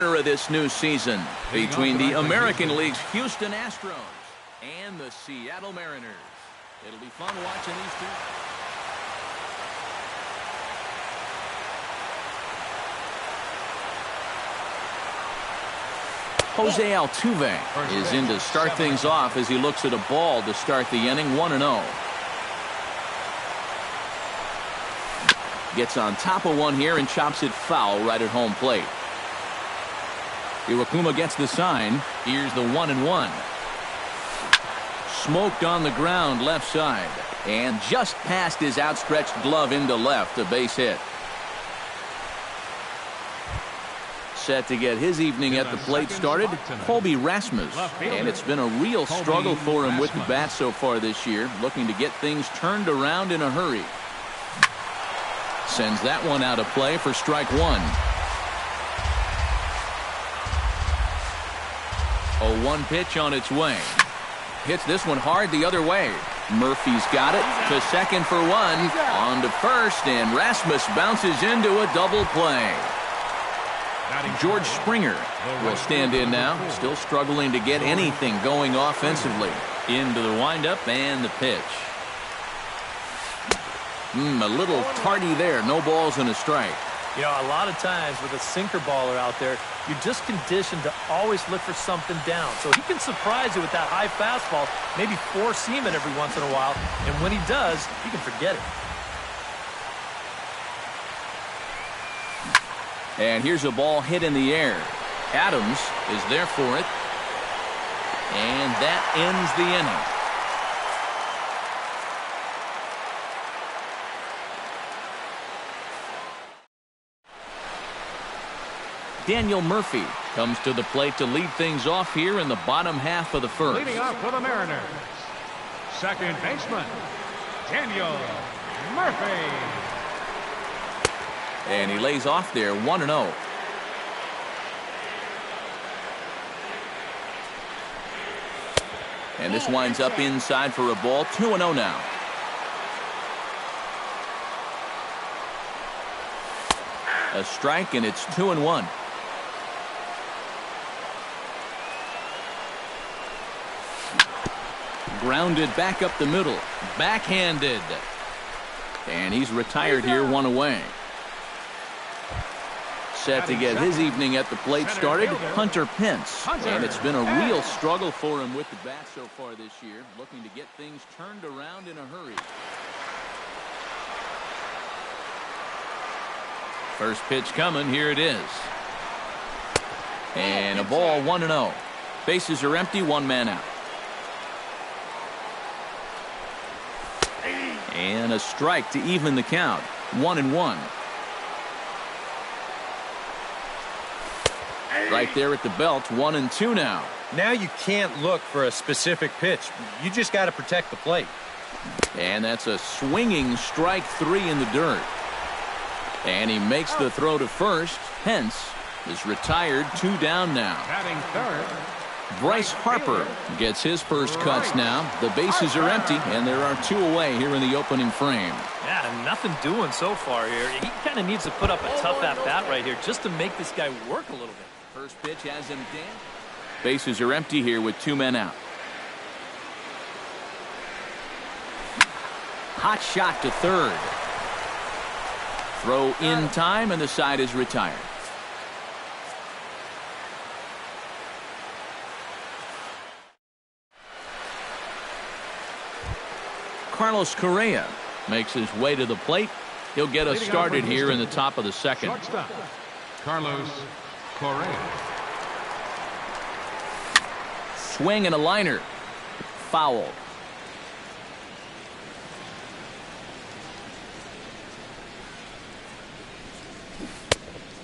Of this new season between the American League's Houston Astros and the Seattle Mariners. It'll be fun watching these two. Jose Altuve is in to start things off as he looks at a ball to start the inning. 1-0. Gets on top of one here and chops it foul right at home plate. Iwakuma gets the sign. Here's the 1-1. Smoked on the ground left side and just past his outstretched glove into left. A base hit. Set to get his evening at the plate started, Colby Rasmus, and it's been a real struggle for him with the bat so far this year, looking to get things turned around in a hurry. Sends that one out of play for strike one. 0-1 pitch on its way. Hits this one hard the other way. Murphy's got it to second for one. On to first, and Rasmus bounces into a double play. George Springer will stand in now, still struggling to get anything going offensively. Into the windup and the pitch. A little tardy there. No balls and a strike. You know, a lot of times with a sinker baller out there, you're just conditioned to always look for something down. So he can surprise you with that high fastball, maybe four-seam it every once in a while. And when he does, you can forget it. And here's a ball hit in the air. Adams is there for it. And that ends the inning. Daniel Murphy comes to the plate to lead things off here in the bottom half of the first. Leading off for the Mariners, second baseman, Daniel Murphy. And he lays off there, 1-0. And this winds up inside for a ball, 2-0 now. A strike, and it's 2-1. Grounded back up the middle. Backhanded. And he's retired here, one away. Set to get his evening at the plate started, Hunter Pence. And it's been a real struggle for him with the bat so far this year, looking to get things turned around in a hurry. First pitch coming, here it is. And a ball, 1-0. Bases are empty, one man out. And a strike to even the count, 1-1. Right there at the belt, 1-2 now. Now you can't look for a specific pitch. You just got to protect the plate. And that's a swinging strike three in the dirt. And he makes the throw to first. Pence is retired, two down now. Batting third, Bryce Harper gets his first cuts now. The bases are empty, and there are two away here in the opening frame. Yeah, nothing doing so far here. He kind of needs to put up a tough at-bat right here just to make this guy work a little bit. First pitch has him down. Bases are empty here with two men out. Hot shot to third. Throw in time, and the side is retired. Carlos Correa makes his way to the plate. He'll get us started here in the top of the second. shortstop, Carlos Correa. Swing and a liner. Foul.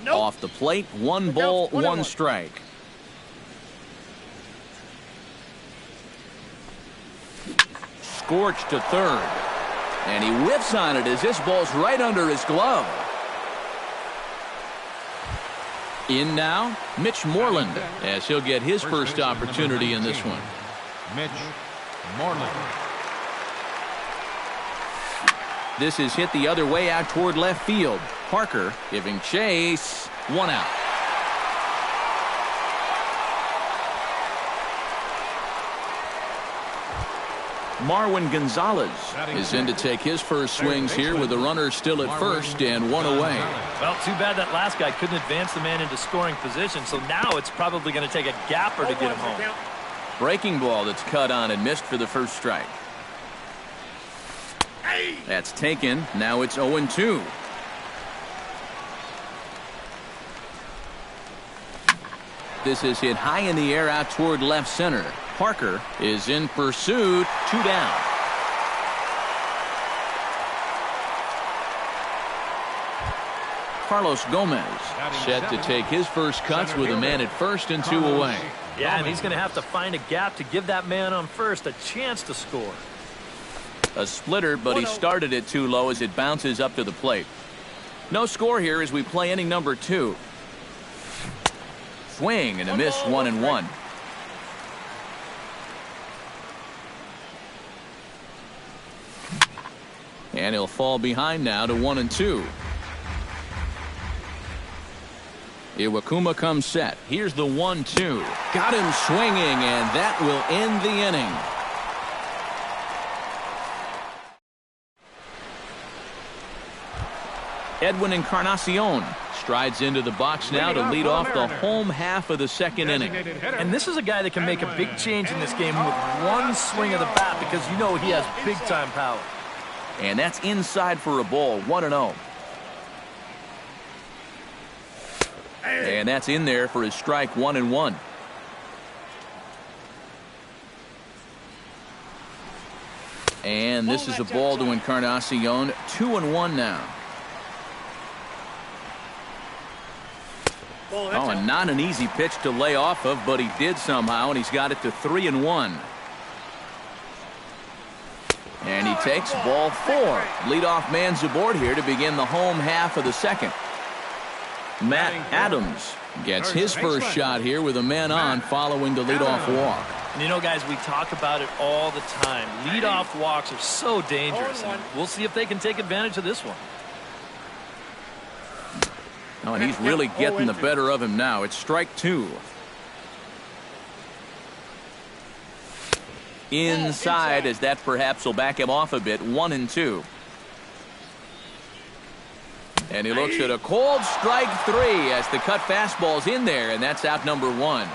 Nope. Off the plate, one ball, one strike. Scorched to third. And he whiffs on it as this ball's right under his glove. In now, Mitch Moreland, as he'll get his first opportunity in this one. Mitch Moreland. This is hit the other way out toward left field. Parker giving chase. One out. Marwin Gonzalez is in to take his first swings here with the runner still at first and one away. Well, too bad that last guy couldn't advance the man into scoring position, so now it's probably going to take a gapper to get him home. Breaking ball that's cut on and missed for the first strike. That's taken. Now it's 0-2. This is hit high in the air out toward left center. Parker is in pursuit. 2 down. Carlos Gomez set to take his first cuts with a man at first and 2 away. Yeah, and he's going to have to find a gap to give that man on first a chance to score. A splitter, but he started it too low as it bounces up to the plate. No score here as we play inning number 2. Swing and a miss, 1-1. And he'll fall behind now to 1-2. Iwakuma comes set. Here's the 1-2. Got him swinging, and that will end the inning. Edwin Encarnacion strides into the box now to lead off the home half of the second inning. And this is a guy that can make a big change in this game with one swing of the bat because you know he has big-time power. And that's inside for a ball, 1-0. And that's in there for his strike, 1-1. And this is a ball to Encarnacion, 2-1 now. Oh, and not an easy pitch to lay off of, but he did somehow, and he's got it to 3-1. And he takes ball 4. Leadoff man's aboard here to begin the home half of the second. Matt Adams gets his first shot here with a man on following the leadoff walk. And you know, guys, we talk about it all the time. Leadoff walks are so dangerous. And we'll see if they can take advantage of this one. Oh, and he's really getting the better of him now. It's strike 2. Inside, as that perhaps will back him off a bit, 1-2. And he looks at a cold strike 3 as the cut fastball's in there, and that's out number 1.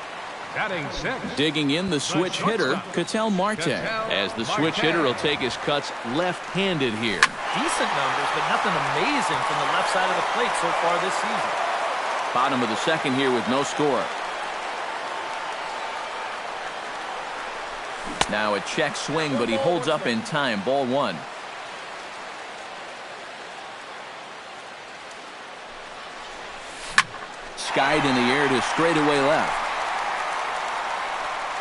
Digging in the switch hitter, Ketel Marte, as the switch hitter will take his cuts left-handed here. Decent numbers, but nothing amazing from the left side of the plate so far this season. Bottom of the second here with no score. Now a check swing, but he holds up in time. Ball 1. Skied in the air to straightaway left.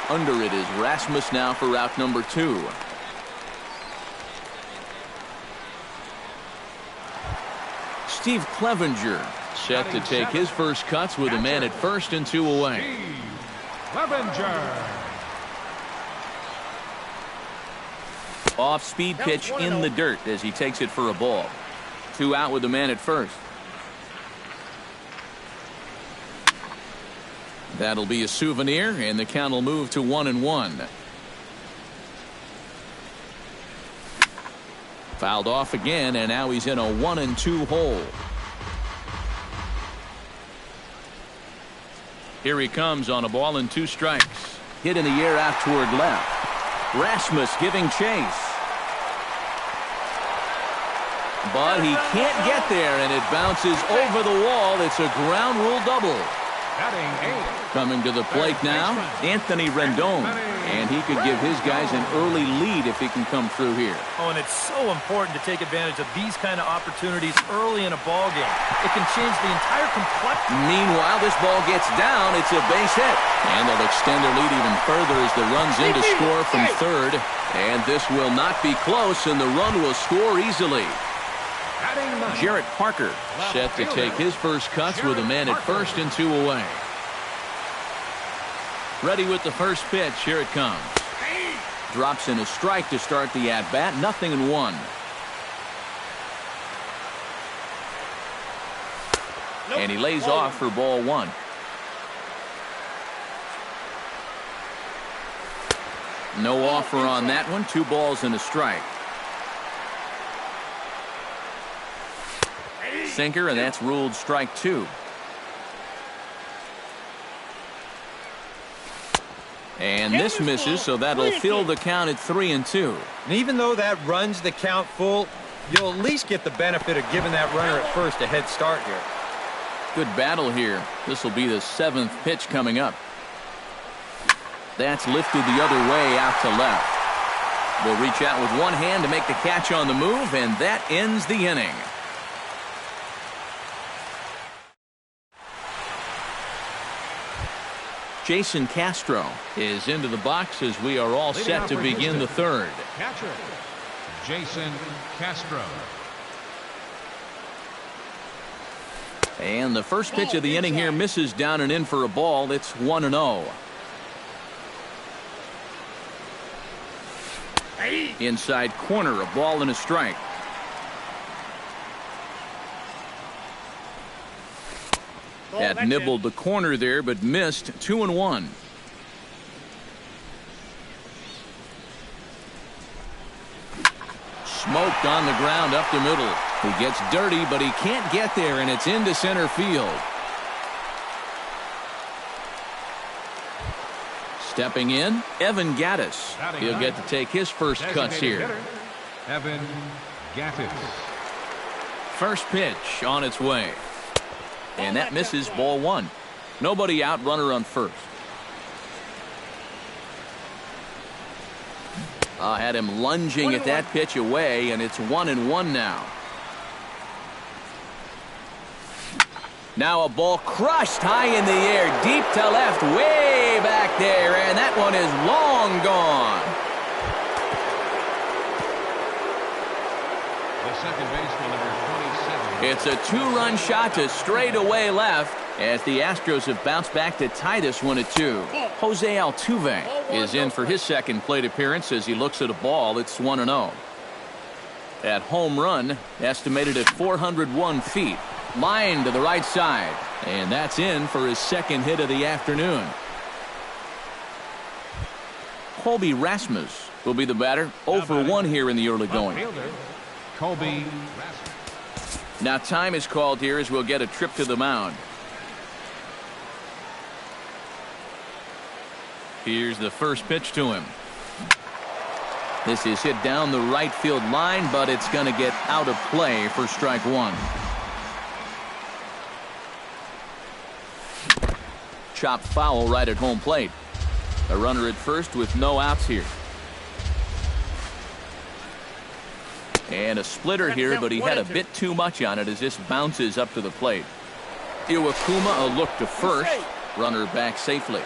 Under it is Rasmus now for route number 2. Steve Clevenger set to take his first cuts with a man at first and 2 away. Clevenger. Off-speed pitch in the dirt as he takes it for a ball. 2 out with the man at first. That'll be a souvenir, and the count will move to 1-1. Fouled off again, and now he's in a 1-2 hole. Here he comes on a ball and 2 strikes. Hit in the air out toward left. Rasmus giving chase. But he can't get there, and it bounces over the wall. It's a ground rule double. Coming to the plate now, Anthony Rendon. And he could give his guys an early lead if he can come through here. Oh, and it's so important to take advantage of these kind of opportunities early in a ball game. It can change the entire complexity. Meanwhile, this ball gets down. It's a base hit. And they'll extend their lead even further as the run's in to score from third. And this will not be close, and the run will score easily. Jarrett Parker set to take his first cuts with a man at first and 2 away. Ready with the first pitch. Here it comes. Drops in a strike to start the at-bat. 0-1. And he lays off for ball 1. No offer on that one. 2 balls and a strike. Sinker, and that's ruled strike 2. And this misses, so that'll fill the count at 3-2. And even though that runs the count full, you'll at least get the benefit of giving that runner at first a head start here. Good battle here. This will be the 7th pitch coming up. That's lifted the other way out to left. Will reach out with one hand to make the catch on the move, and that ends the inning. Jason Castro is into the box as we are all set to begin the 3rd. Catcher, Jason Castro. And the first pitch of the inning here misses down and in for a ball. It's 1-0. Inside corner, a ball and a strike. That nibbled the corner there, but missed. 2-1. Smoked on the ground up the middle. He gets dirty, but he can't get there, and it's into center field. Stepping in, Evan Gattis. He'll get to take his first cuts here. Evan Gattis. First pitch on its way. And that misses, ball 1. Nobody out, runner on first. Had him lunging at that pitch away, and it's 1-1 now. Now a ball crushed high in the air, deep to left, way back there, and that one is long gone. The second baseman, number 27. It's a 2-run shot to straightaway left as the Astros have bounced back to tie this one at 2. Jose Altuve is in for his second plate appearance as he looks at a ball. It's 1-0. That home run estimated at 401 feet. Line to the right side. And that's in for his second hit of the afternoon. Colby Rasmus will be the batter. 0 for 1 here in the early going. Colby. Now time is called here as we'll get a trip to the mound. Here's the first pitch to him. This is hit down the right field line, but it's going to get out of play for strike 1. Chopped foul right at home plate. A runner at first with no outs here. And a splitter here, but he had a bit too much on it as this bounces up to the plate. Iwakuma a look to first. Runner back safely.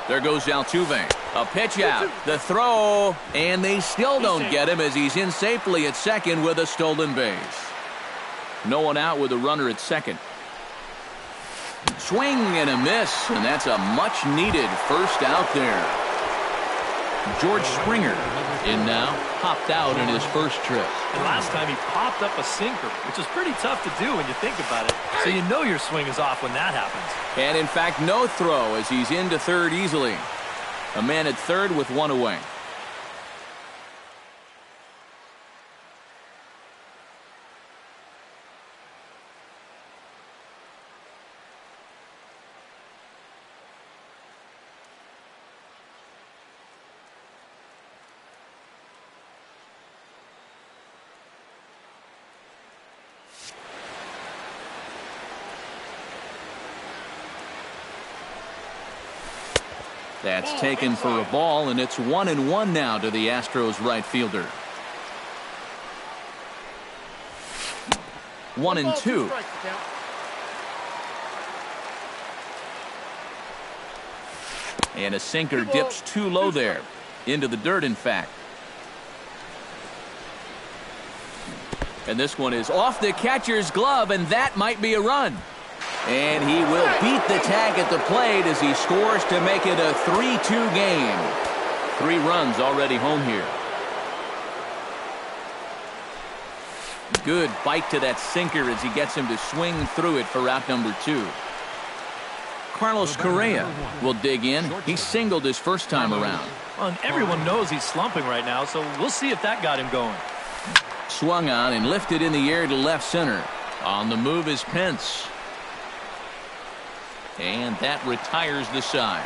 There goes Altuve. A pitch out. The throw. And they still don't get him as he's in safely at second with a stolen base. No one out with a runner at second. Swing and a miss. And that's a much needed first out there. George Springer in now, popped out in his first trip. And last time he popped up a sinker, which is pretty tough to do when you think about it. So you know your swing is off when that happens. And in fact, no throw as he's into third easily. A man at third with one away. That's taken for a ball, and it's 1-1 now to the Astros right fielder. 1-2. And a sinker dips too low there. Into the dirt, in fact. And this one is off the catcher's glove, and that might be a run. And he will beat the tag at the plate as he scores to make it a 3-2 game. 3 runs already home here. Good bite to that sinker as he gets him to swing through it for out number 2. Carlos Correa will dig in. He singled his first time around. Well, and everyone knows he's slumping right now, so we'll see if that got him going. Swung on and lifted in the air to left center. On the move is Pence. And that retires the side.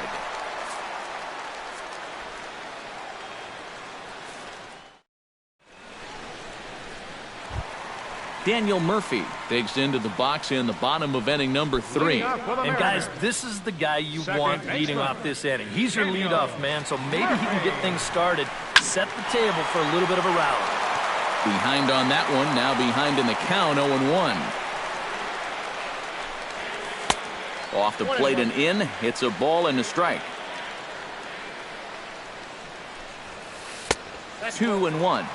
Daniel Murphy digs into the box in the bottom of inning number 3. And guys, this is the guy you want leading off this inning. He's your leadoff man, so maybe he can get things started, set the table for a little bit of a rally. Behind on that one, now behind in the count, 0-1. Off the plate and in, hits a ball and a strike. 2-1.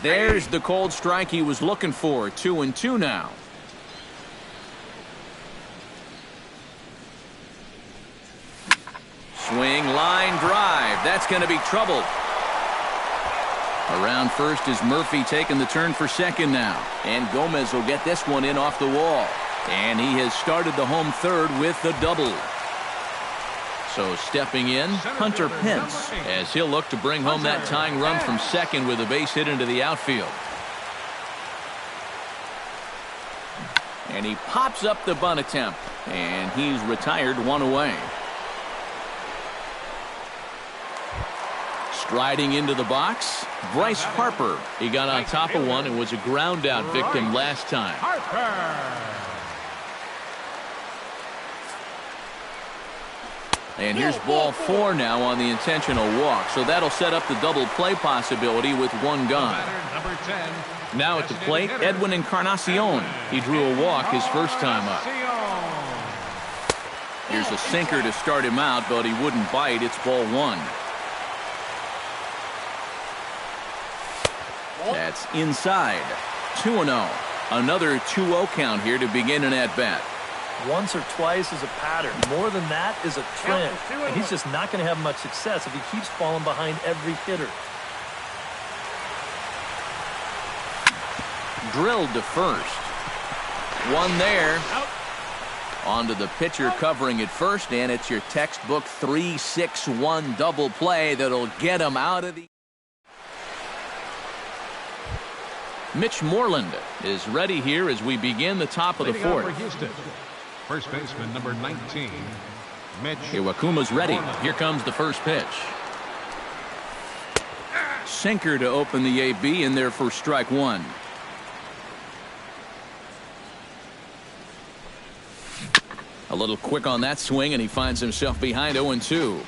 There's the cold strike he was looking for. 2-2 now. Swing, line drive. That's going to be trouble. Around first is Murphy taking the turn for second now. And Gomez will get this one in off the wall. And he has started the home third with the double. So stepping in, Hunter Pence, as he'll look to bring home that tying run from second with a base hit into the outfield. And he pops up the bunt attempt. And he's retired, 1 away. Striding into the box, Bryce Harper. He got on top of one and was a ground out victim last time. And here's ball 4 now on the intentional walk. So that'll set up the double play possibility with one gone. Now at the plate, Edwin Encarnacion. He drew a walk his first time up. Here's a sinker to start him out, but he wouldn't bite. It's ball 1. That's inside. 2-0. Another 2-0 count here to begin an at-bat. Once or twice is a pattern. More than that is a trend. And he's just not going to have much success if he keeps falling behind every hitter. Drilled to first. One there. On to the pitcher covering at first, and it's your textbook 3-6-1 double play that'll get him out of the... Mitch Moreland is ready here as we begin the top of the fourth. First baseman number 19, Mitch. Iwakuma's ready. Here comes the first pitch. Sinker to open the AB in there for strike 1. A little quick on that swing, and he finds himself behind 0-2.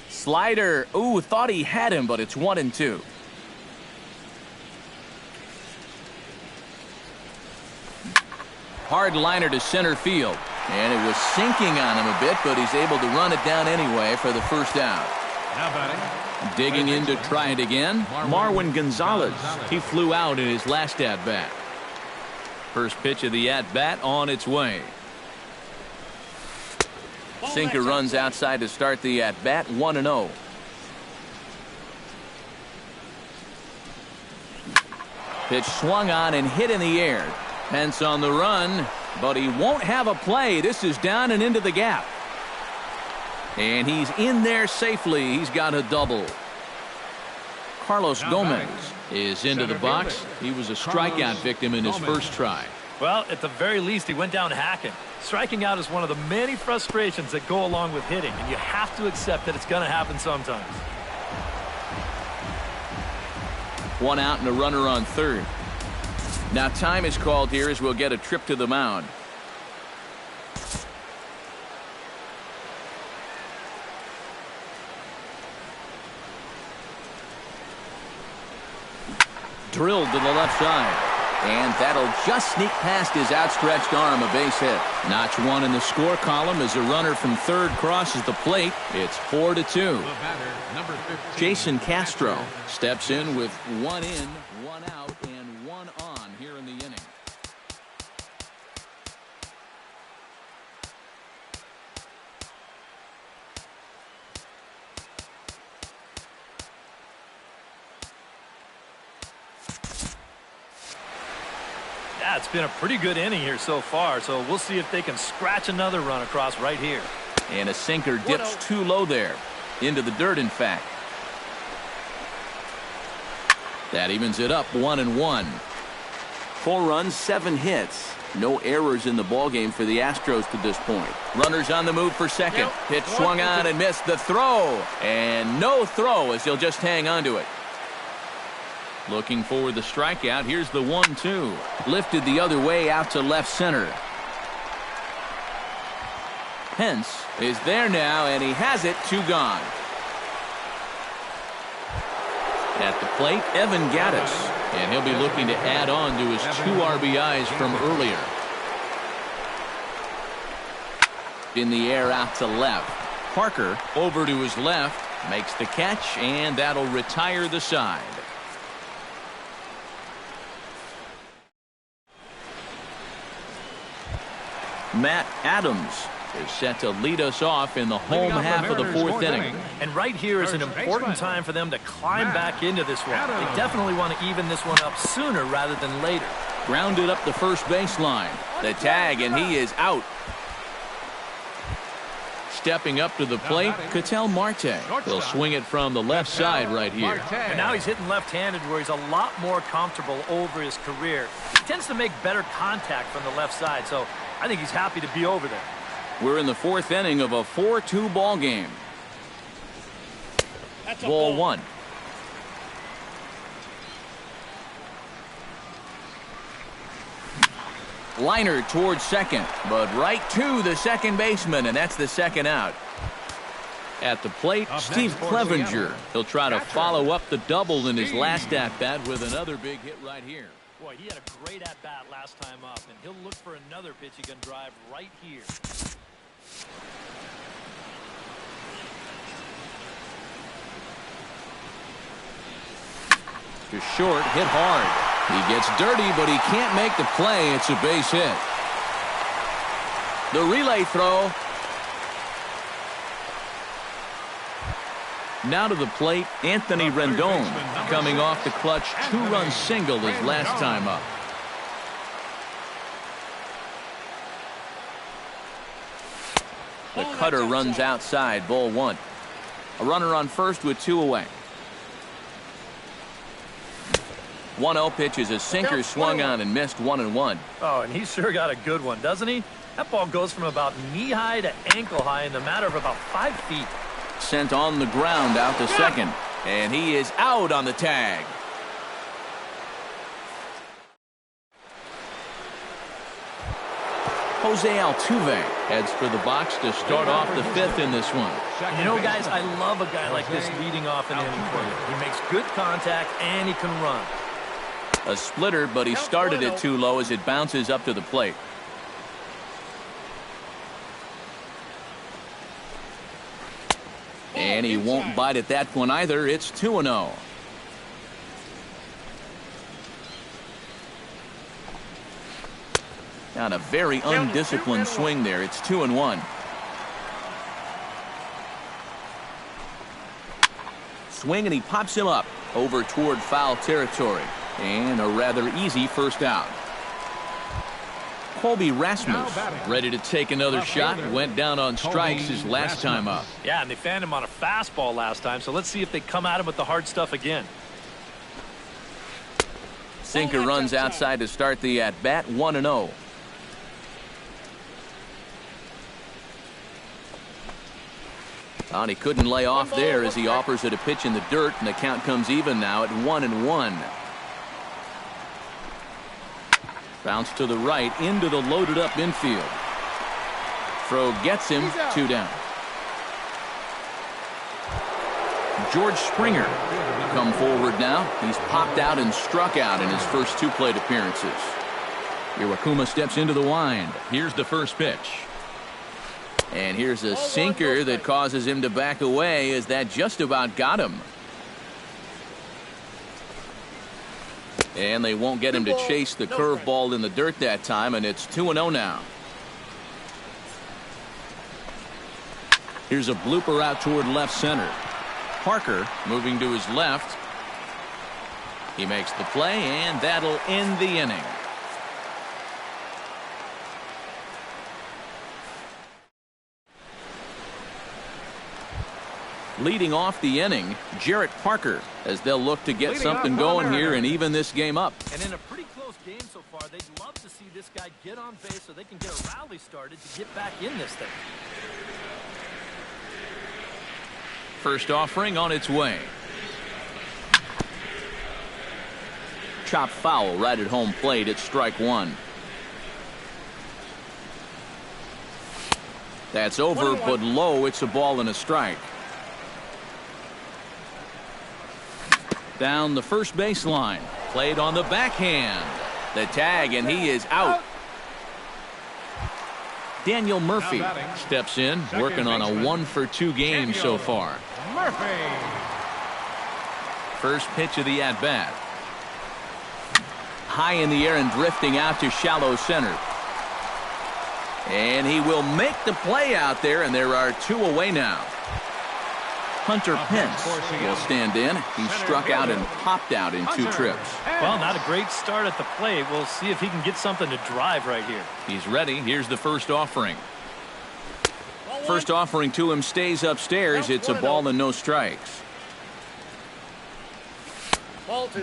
Slider. Ooh, thought he had him, but it's 1-2. Hard liner to center field. And it was sinking on him a bit, but he's able to run it down anyway for the first out. Now batting. Digging in to try it again, Marwin Gonzalez. He flew out in his last at-bat. First pitch of the at-bat on its way. Sinker runs outside to start the at-bat, 1-0. Pitch swung on and hit in the air. Pence on the run, but he won't have a play. This is down and into the gap. And he's in there safely. He's got a double. Carlos Gomez is into the box. He was a strikeout victim in his first try. Well, at the very least, he went down hacking. Striking out is one of the many frustrations that go along with hitting, and you have to accept that it's going to happen sometimes. One out and a runner on third. Now time is called here as we'll get a trip to the mound. Drilled to the left side. And that'll just sneak past his outstretched arm, a base hit. Notch 1 in the score column as a runner from third crosses the plate. It's 4-2. Jason Castro steps in with 1 in, 1 out, and 1 on here in the inning. it's been a pretty good inning here so far, so we'll see if they can scratch another run across right here. And a sinker dips too low there. Into the dirt, in fact. That evens it up 1-1. 4 runs, 7 hits. No errors in the ballgame for the Astros to this point. Runners on the move for second. Pitch swung on and missed. The throw. And no throw as he'll just hang on to it. Looking for the strikeout. Here's the 1-2. Lifted the other way out to left center. Pence is there now, and he has it. 2 gone. At the plate, Evan Gattis. And he'll be looking to add on to his 2 RBIs from earlier. In the air out to left. Parker over to his left. Makes the catch, and that'll retire the side. Matt Adams is set to lead us off in the home half of the 4th inning. And right here is an important time for them to climb back into this one. They definitely want to even this one up sooner rather than later. Grounded up the first baseline. The tag, and he is out. Stepping up to the plate, Ketel Marte. He'll swing it from the left side right here. And now he's hitting left-handed where he's a lot more comfortable over his career. He tends to make better contact from the left side, so I think he's happy to be over there. We're in the 4th inning of a 4-2 ball game. Ball 1. Liner towards second, but right to the second baseman, and that's the second out. At the plate, Steve Clevenger. He'll try to follow up the double in his last at-bat with another big hit right here. Boy, he had a great at-bat last time up, and he'll look for another pitch he can drive right here. To short, hit hard. He gets dirty, but he can't make the play. It's a base hit. The relay throw. Now to the plate, Anthony Rendon, coming off the clutch 2-run single his last time up. The cutter runs outside, ball 1. A runner on first with 2 away. 1-0 pitch is a sinker swung on and missed 1-1. Oh, and he sure got a good one, doesn't he? That ball goes from about knee-high to ankle-high in the matter of about 5 feet. Sent on the ground out to second, and he is out on the tag. Jose Altuve heads for the box to start off the 5th in this one. You know, guys, I love a guy like this leading off an inning for you. He makes good contact, and he can run. A splitter, but he started it too low as it bounces up to the plate. And he won't bite at that one either. It's 2-0. Not a very undisciplined swing there. It's 2-1. Swing, and he pops him up over toward foul territory. And a rather easy first out. Colby Rasmus ready to take another shot. Went down on strikes his last time up. Yeah, and they fanned him on a fastball last time, so let's see if they come at him with the hard stuff again. Sinker runs outside to start the at-bat. 1-0. He couldn't lay off there as he offers it a pitch in the dirt, and the count comes even now at 1-1. Bounce to the right into the loaded up infield. Throw gets him. 2 down. George Springer come forward now. He's popped out and struck out in his first 2 plate appearances. Iwakuma steps into the wind. Here's the first pitch. And here's a sinker that causes him to back away as that just about got him. And they won't get him to chase the curveball in the dirt that time, and it's 2-0 now. Here's a blooper out toward left center. Parker moving to his left. He makes the play, and that'll end the inning. Leading off the inning, Jarrett Parker, as they'll look to get something going here and even this game up. And in a pretty close game so far, they'd love to see this guy get on base so they can get a rally started to get back in this thing. First offering on its way. Chop foul right at home plate. It's strike one. That's over, but low. It's a ball and a strike. Down the first baseline. Played on the backhand. The tag, and he is out. Daniel Murphy steps in, working on a 1-for-2 game so far. Murphy. First pitch of the at-bat. High in the air and drifting out to shallow center. And he will make the play out there, and there are two away now. Hunter Pence will stand in. He struck out and popped out in 2 trips. Well, not a great start at the plate. We'll see if he can get something to drive right here. He's ready. Here's the first offering. First offering to him stays upstairs. It's a ball and no strikes.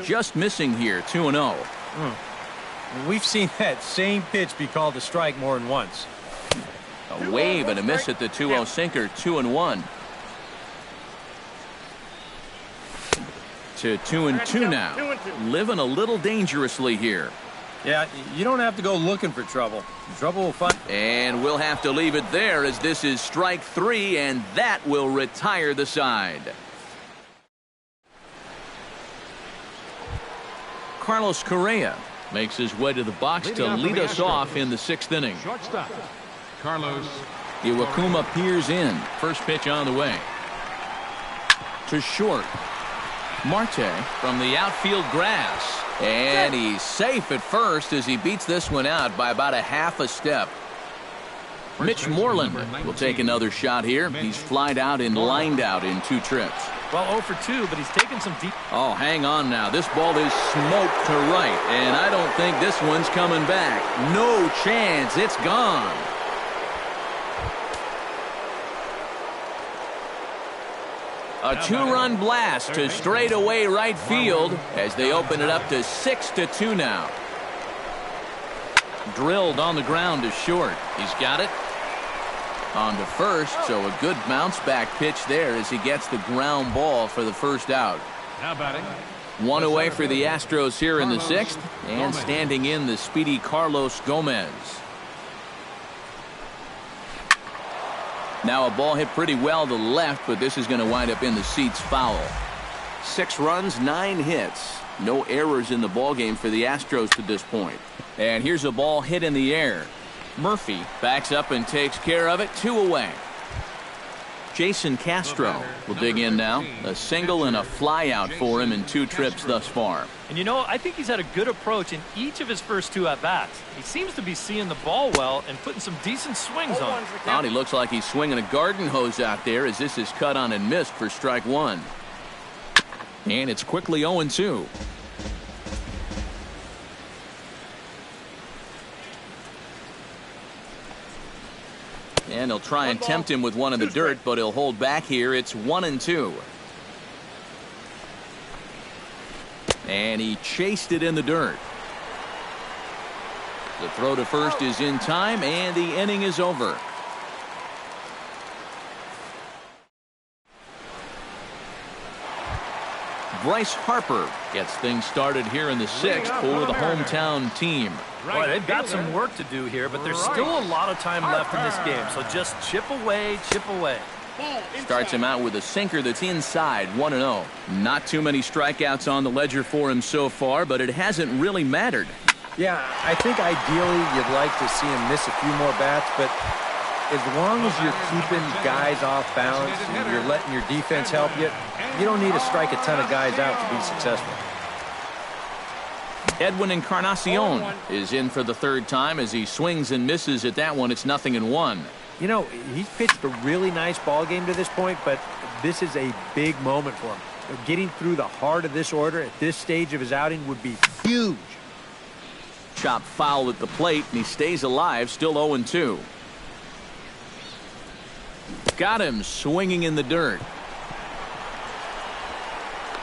Just missing here, 2-0. We've seen that same pitch be called a strike more than once. A wave and a miss at the 2-0 sinker, 2-1. To 2-2 now. Living a little dangerously here. Yeah, you don't have to go looking for trouble. Trouble will find. And we'll have to leave it there as this is strike 3, and that will retire the side. Carlos Correa makes his way to the box to lead us off in the 6th inning. Shortstop, Carlos. Iwakuma peers in. First pitch on the way. To short. Marte from the outfield grass. And he's safe at first as he beats this one out by about a half a step. Mitch Moreland will take another shot here. He's flied out and lined out in 2 trips. Well, 0 for 2, but he's taken some deep. Oh, hang on now. This ball is smoked to right, and I don't think this one's coming back. No chance. It's gone. A 2-run blast to straightaway right field as they open it up to 6-2 now. Drilled on the ground to short. He's got it. On to first, so a good bounce back pitch there as he gets the ground ball for the first out. Now batting. 1 away for the Astros here in the 6th, and standing in the speedy Carlos Gomez. Now a ball hit pretty well to left, but this is going to wind up in the seats foul. 6 runs, 9 hits. No errors in the ballgame for the Astros to this point. And here's a ball hit in the air. Murphy backs up and takes care of it. 2 away. Jason Castro will dig in now. A single and a fly out for him in 2 trips thus far. And you know, I think he's had a good approach in each of his first 2 at-bats. He seems to be seeing the ball well and putting some decent swings on it. Now he looks like he's swinging a garden hose out there as this is cut on and missed for strike 1. And it's quickly 0-2. And he'll try and tempt him with one in the dirt, but he'll hold back here. It's 1-2. And he chased it in the dirt. The throw to first is in time, and the inning is over. Bryce Harper gets things started here in the 6th for the hometown team. Boy, they've got some work to do here, but there's still a lot of time left in this game. So just chip away, chip away. Starts him out with a sinker that's inside, 1-0. Not too many strikeouts on the ledger for him so far, but it hasn't really mattered. Yeah, I think ideally you'd like to see him miss a few more bats, but as long as you're keeping guys off balance and you're letting your defense help you, you don't need to strike a ton of guys out to be successful. Edwin Encarnacion is in for the 3rd time as he swings and misses at that one. It's 0-1. You know, he's pitched a really nice ball game to this point, but this is a big moment for him. Getting through the heart of this order at this stage of his outing would be huge. Chop foul at the plate, and he stays alive, still 0-2. Got him swinging in the dirt.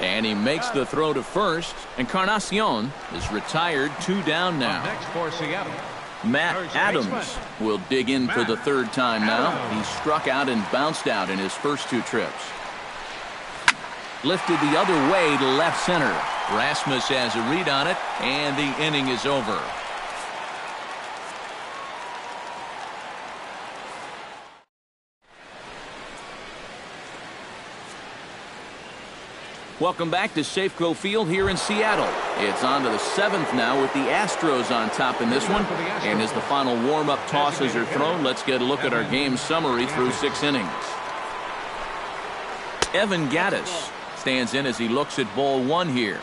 And he makes the throw to first. Encarnacion is retired, 2 down now. Next for Seattle. Matt Adams will dig in for the 3rd time now. He struck out and bounced out in his first 2 trips. Lifted the other way to left center. Rasmus has a read on it, and the inning is over. Welcome back to Safeco Field here in Seattle. It's on to the 7th now with the Astros on top in this one. And as the final warm-up tosses are thrown, let's get a look at our game summary through 6 innings. Evan Gattis stands in as he looks at ball 1 here.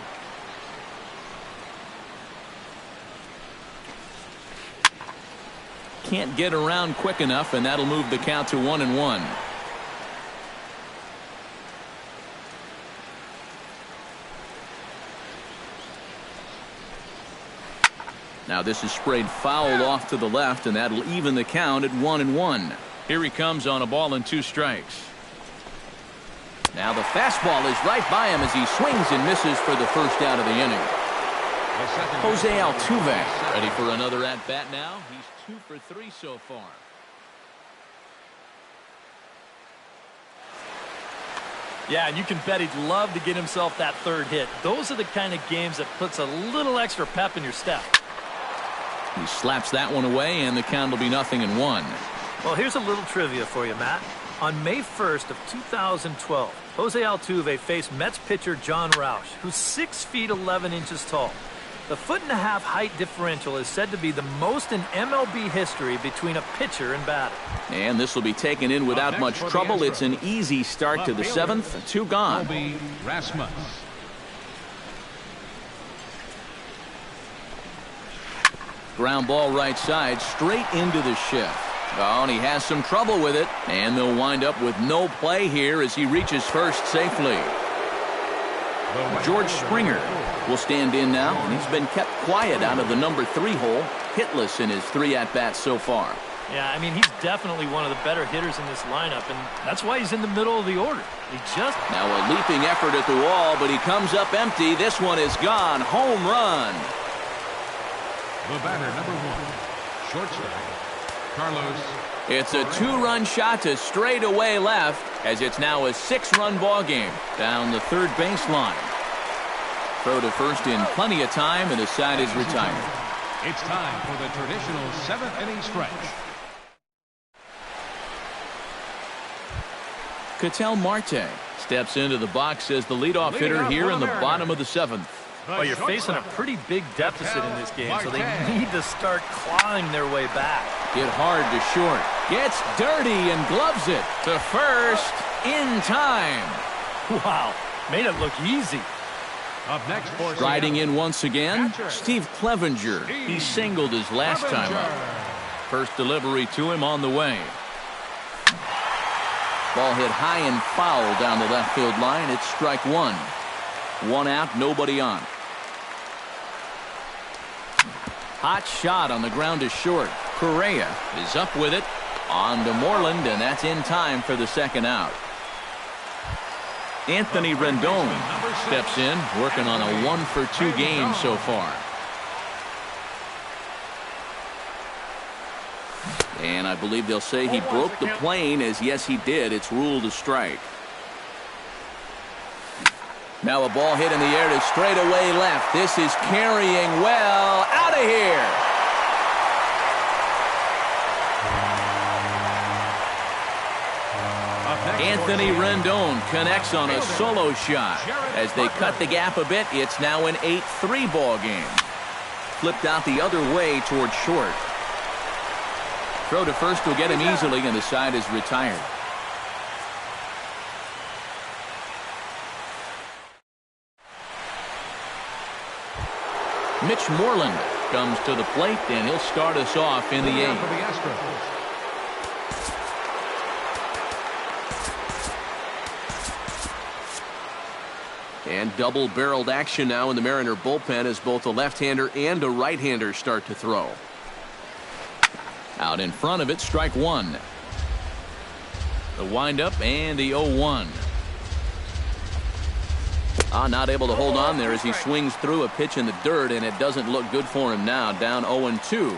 Can't get around quick enough, and that'll move the count to 1-1. Now this is sprayed foul off to the left, and that'll even the count at 1-1. Here he comes on a ball and 2 strikes. Now the fastball is right by him as he swings and misses for the first out of the inning. Jose Altuve ready for another at-bat now. He's 2 for 3 so far. Yeah, and you can bet he'd love to get himself that 3rd hit. Those are the kind of games that puts a little extra pep in your step. He slaps that one away, and the count will be 0-1. Well, here's a little trivia for you, Matt. On May 1st of 2012, Jose Altuve faced Mets pitcher John Roush, who's 6 feet 11 inches tall. The 1.5-foot height differential is said to be the most in MLB history between a pitcher and batter. And this will be taken in without much trouble. It's an easy start to the 7th. 2 gone. Rasmus. Ground ball right side, straight into the shift. Oh, and he has some trouble with it. And they'll wind up with no play here as he reaches first safely. George Springer will stand in now, and he's been kept quiet out of the number 3 hole, hitless in his 3 at-bats so far. Yeah, I mean, he's definitely one of the better hitters in this lineup, and that's why he's in the middle of the order. Now a leaping effort at the wall, but he comes up empty. This one is gone. Home run. The batter, number 1, shortstop, Carlos. It's a 2-run shot to straightaway left, as it's now a 6-run ball game down the 3rd baseline. Throw to first in plenty of time, and the side is retired. It's time for the traditional 7th-inning stretch. Ketel Marte steps into the box as the leadoff hitter here in the bottom of the 7th. Well, you're facing a pretty big deficit in this game, so they need to start clawing their way back. Hit hard to short. Gets dirty and gloves it to first in time. Wow, made it look easy. Up next for Riding in once again, Steve Clevenger. He singled his last time up. First delivery to him on the way. Ball hit high and foul down the left field line. It's strike 1. 1 out, nobody on. Hot shot on the ground to short. Correa is up with it. On to Moreland, and that's in time for the 2nd out. Anthony Rendon steps in, working on a 1-for-2 game so far. And I believe they'll say he broke the plane, as yes he did. It's ruled a strike. Now a ball hit in the air to straightaway left. This is carrying well. Out of here. Anthony Rendon connects on a solo shot. As they cut the gap a bit, it's now an 8-3 ball game. Flipped out the other way towards short. Throw to first will get him easily, and the side is retired. Mitch Moreland comes to the plate, and he'll start us off in the 8th. And double-barreled action now in the Mariner bullpen as both a left-hander and a right-hander start to throw. Out in front of it, strike 1. The windup and the 0-1. Not able to hold on there as he swings through a pitch in the dirt, and it doesn't look good for him now. Down 0-2.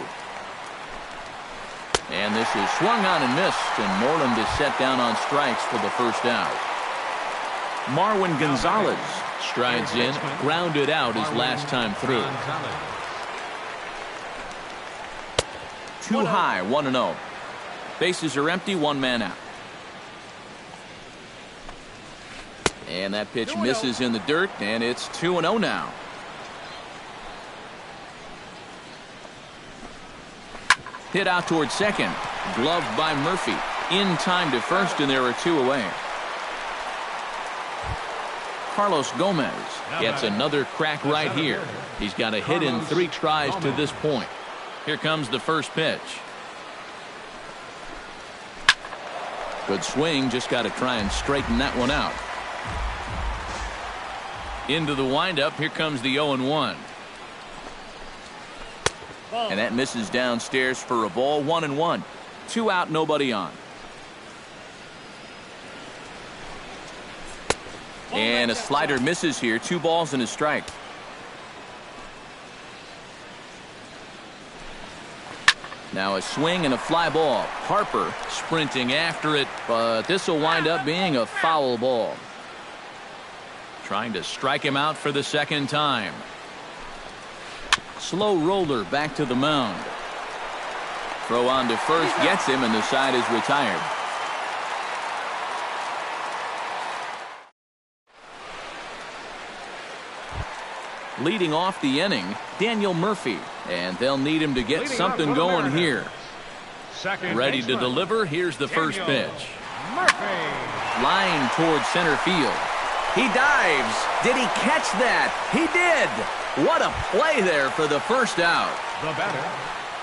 And this is swung on and missed, and Moreland is set down on strikes for the first out. Marwin Gonzalez strides in, grounded out his last time through. Too high, 1-0. Bases are empty, one man out. And that pitch misses in the dirt, and it's 2-0 now. Hit out towards second. Gloved by Murphy. In time to first, and there are two away. Carlos Gomez gets another crack right here. He's got a hit in 3 tries to this point. Here comes the first pitch. Good swing, just got to try and straighten that one out. Into the windup, here comes the 0-1. And that misses downstairs for a ball. 1-1. 2 out, nobody on. And a slider misses here. 2 balls and a strike. Now a swing and a fly ball. Harper sprinting after it, but this will wind up being a foul ball. Trying to strike him out for the second time. Slow roller back to the mound. Throw on to first gets him, and the side is retired. Leading off the inning, Daniel Murphy, and they'll need him to get something going here. Ready to deliver. Here's the first pitch. Line towards center field. He dives. Did he catch that? He did. What a play there for the first out.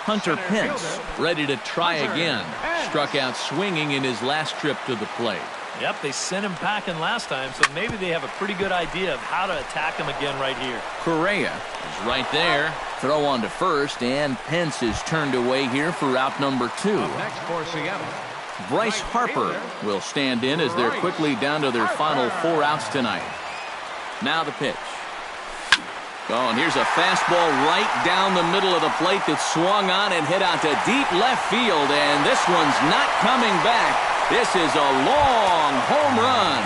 Hunter Pence ready to try again. Struck out swinging in his last trip to the plate. Yep, they sent him packing last time, so maybe they have a pretty good idea of how to attack him again right here. Correa is right there. Throw on to first, and Pence is turned away here for out number 2. Next for Seattle. Bryce Harper will stand in as they're quickly down to their final 4 outs tonight. Now the pitch. Oh, and here's a fastball right down the middle of the plate that's swung on and hit out to deep left field, and this one's not coming back. This is a long home run.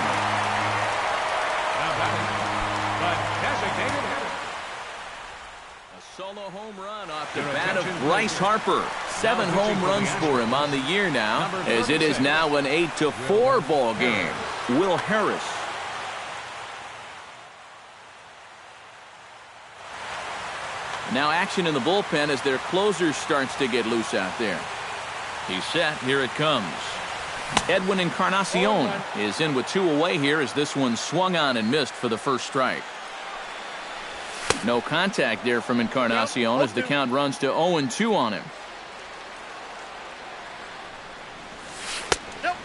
A solo home run off the bat of Bryce Harper. 7 home runs for him on the year now, as it is now an 8-4 ball game. Will Harris. Now action in the bullpen as their closer starts to get loose out there. He's set. Here it comes. Edwin Encarnacion is in with 2 away here as this one swung on and missed for the first strike. No contact there from Encarnacion as the count runs to 0-2 on him.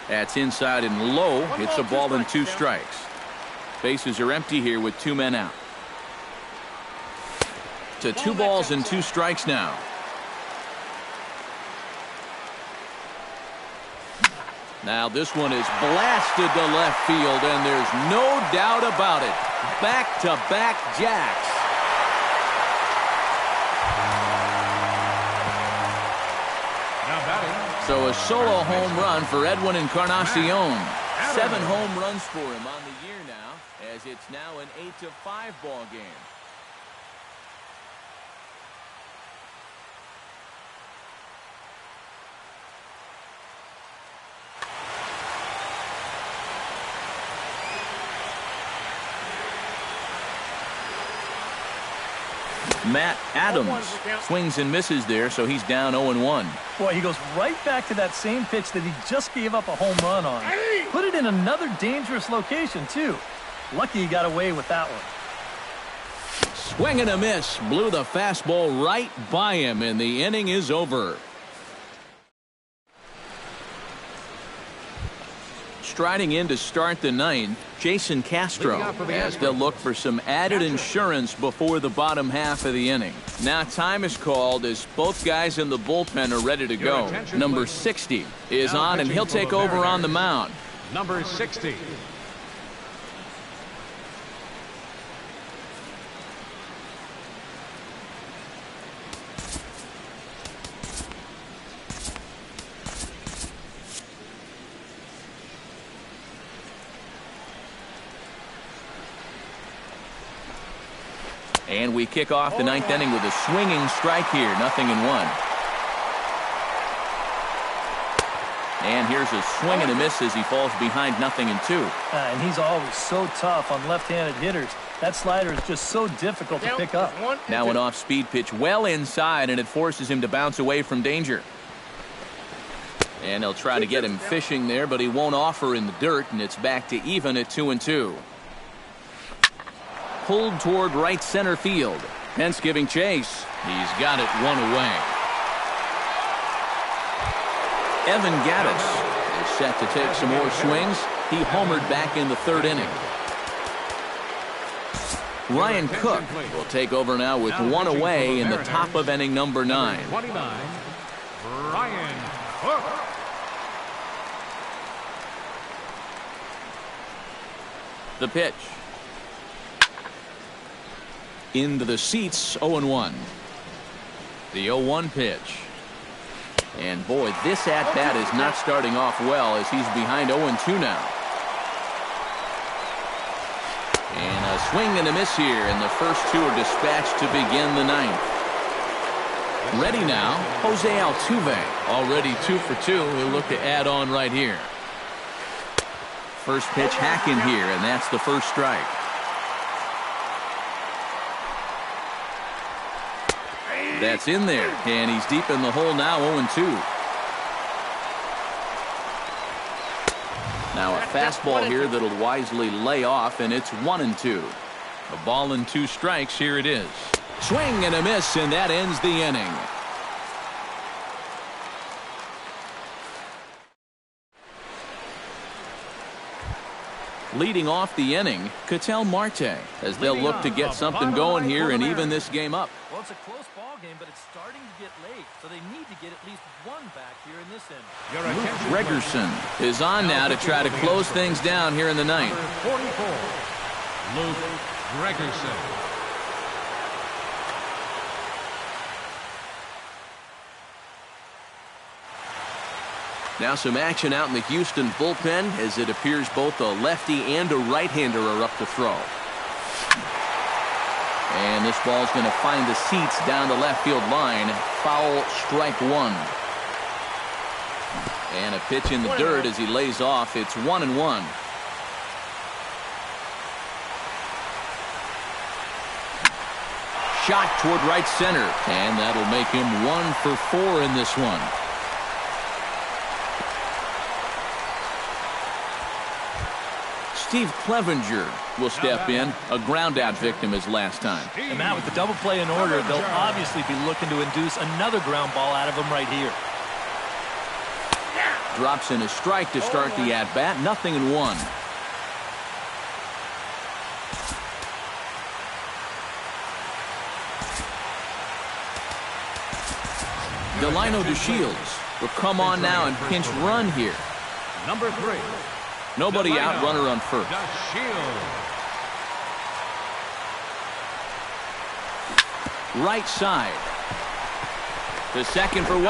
That's inside and low. It's a ball and 2 strikes. Bases are empty here with 2 men out. To 2 balls and 2 strikes now. Now this one is blasted to left field, and there's no doubt about it. Back-to-back jacks. So a solo home run for Edwin Encarnacion. 7 home runs for him on the year now, as it's now an 8-5 ball game. Matt Adams swings and misses there, so he's down 0-1. Boy, he goes right back to that same pitch that he just gave up a home run on. Put it in another dangerous location, too. Lucky he got away with that one. Swing and a miss. Blew the fastball right by him, and the inning is over. Striding in to start the 9th, Jason Castro, as they'll look for some added insurance before the bottom half of the inning. Now time is called as both guys in the bullpen are ready to go. Number 60 is on, and he'll take over on the mound. Number 60. And we kick off the ninth inning with a swinging strike here. 0-1. And here's a swing and a miss as he falls behind 0-2. And he's always so tough on left-handed hitters. That slider is just so difficult to pick up. Now an off-speed pitch well inside, and it forces him to bounce away from danger. And they'll try to get him fishing there, but he won't offer in the dirt, and it's back to even at 2-2. Pulled toward right center field. Pence giving chase. He's got it one away. Evan Gattis is set to take some more swings. He homered back in the third inning. Ryan Cook will take over now with one away in the top of inning number 9. 29, Ryan Cook. The pitch. Into the seats, 0-1. The 0-1 pitch. And boy, this at-bat is not starting off well as he's behind 0-2 now. And a swing and a miss here, and the first two are dispatched to begin the ninth. Ready now, Jose Altuve, already 2 for 2. He'll look to add on right here. First pitch hacking here, and that's the first strike. That's in there, and he's deep in the hole now, 0-2. Now a fastball here that'll wisely lay off, and it's 1-2. A ball and 2 strikes, here it is. Swing and a miss, and that ends the inning. Leading off the inning, Ketel Marte, as they'll look to get something going here and even this game up. Well, it's a close ball game, but it's starting to get late, so they need to get at least one back here in this inning. Luke Gregerson is on now to try to close things down here in the ninth. 44, Luke Gregerson. Now some action out in the Houston bullpen as it appears both a lefty and a right-hander are up to throw. And this ball's going to find the seats down the left field line. Foul, strike 1. And a pitch in the dirt as he lays off. It's 1-1. Shot toward right center, and that'll make him 1 for 4 in this one. Steve Clevenger will step in, a ground-out victim his last time. And Matt, with the double play in order, they'll obviously be looking to induce another ground ball out of him right here. Drops in a strike to start the at-bat, 0-1. Delino DeShields will come on now and pinch run here. Number 3. Nobody out, runner on first. Right side. To second for 1.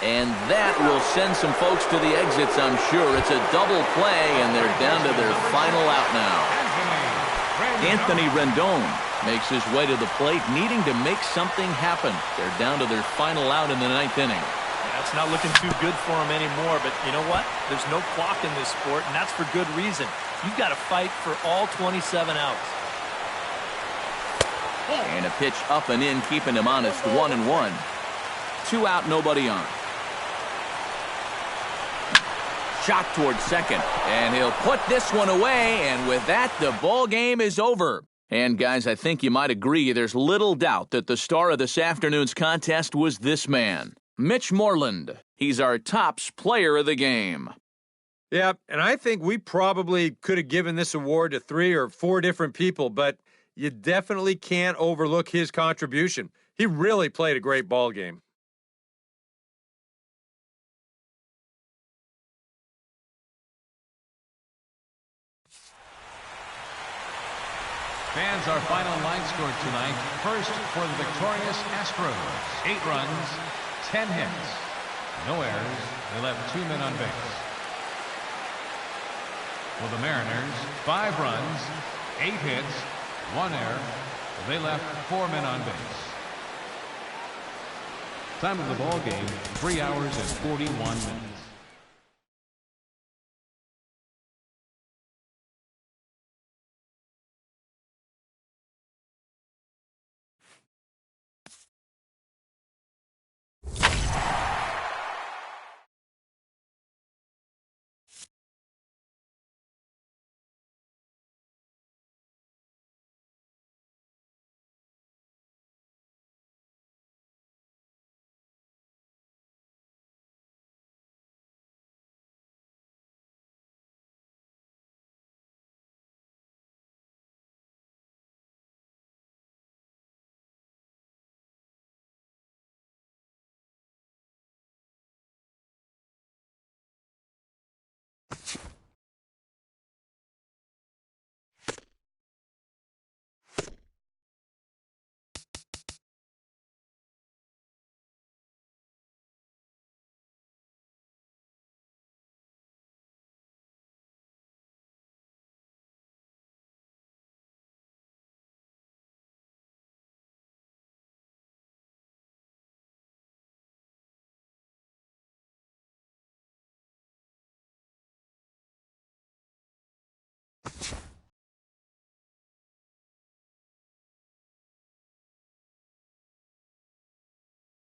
And that will send some folks to the exits, I'm sure. It's a double play, and they're down to their final out now. Anthony Rendon makes his way to the plate, needing to make something happen. They're down to their final out in the ninth inning. It's not looking too good for him anymore, but you know what? There's no clock in this sport, and that's for good reason. You've got to fight for all 27 outs. And a pitch up and in, keeping him honest, 1-1. 2 out, nobody on. Shot towards second, and he'll put this one away, and with that, the ball game is over. And guys, I think you might agree there's little doubt that the star of this afternoon's contest was this man. Mitch Moreland. He's our tops player of the game. Yeah, and I think we probably could have given this award to 3 or 4 different people, but you definitely can't overlook his contribution. He really played a great ball game. Fans, our final line score tonight. First for the victorious Astros. 8 runs, 10 hits, no errors. They left 2 men on base. For the Mariners, 5 runs, 8 hits, 1 error. They left 4 men on base. Time of the ball game, 3 hours and 41 minutes.